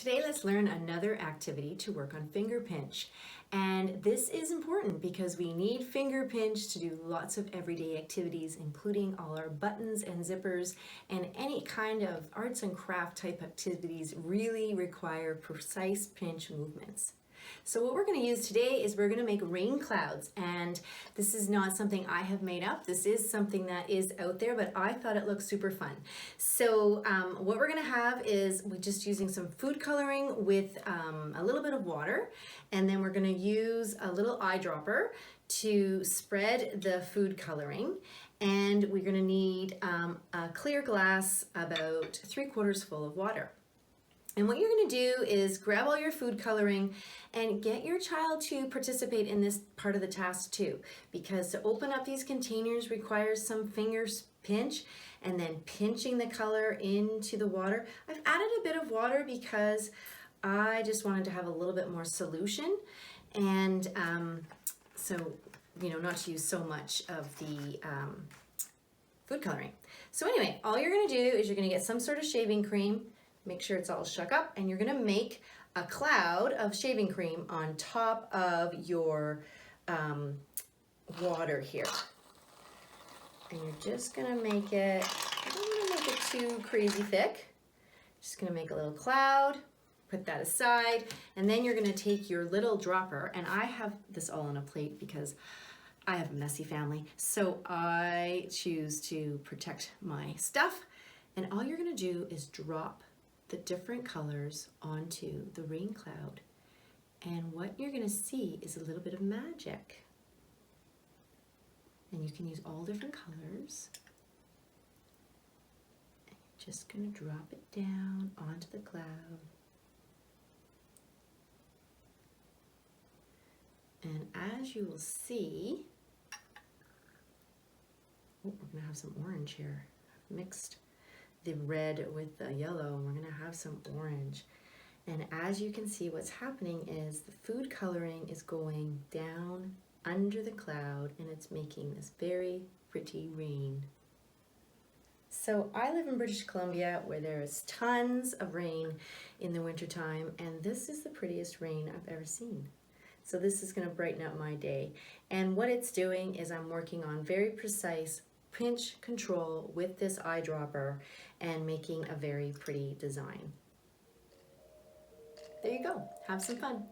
Today let's learn another activity to work on finger pinch. And this is important because we need finger pinch to do lots of everyday activities, including all our buttons and zippers, and any kind of arts and craft type activities really require precise pinch movements. So what we're going to use today is we're going to make rain clouds, and this is not something I have made up. This is something that is out there, but I thought it looked super fun. So what we're going to have is we're just using some food coloring with a little bit of water, and then we're going to use a little eyedropper to spread the food coloring, and we're going to need a clear glass about 3/4 full of water. And what you're going to do is grab all your food coloring and get your child to participate in this part of the task too, because to open up these containers requires some fingers pinch and then pinching the color into the water. I've added a bit of water because I just wanted to have a little bit more solution, and so, you know, not to use so much of the food coloring. So anyway, all you're going to do is you're going to get some sort of shaving cream. Make sure it's all shook up, and you're gonna make a cloud of shaving cream on top of your water here. And you're just gonna make it, I don't wanna make it too crazy thick. Just gonna make a little cloud, put that aside, and then you're gonna take your little dropper, and I have this all on a plate because I have a messy family, so I choose to protect my stuff. And all you're gonna do is drop the different colors onto the rain cloud, and what you're going to see is a little bit of magic. And you can use all different colors, and you're just going to drop it down onto the cloud. And as you will see, we're going to have some orange here. I've mixed the red with the yellow, and we're going to have some orange. And as you can see, what's happening is the food coloring is going down under the cloud, and it's making this very pretty rain. So I live in British Columbia, where there is tons of rain in the wintertime, and this is the prettiest rain I've ever seen. So this is going to brighten up my day. And what it's doing is I'm working on very precise pinch control with this eyedropper and making a very pretty design. There you go. Have some fun.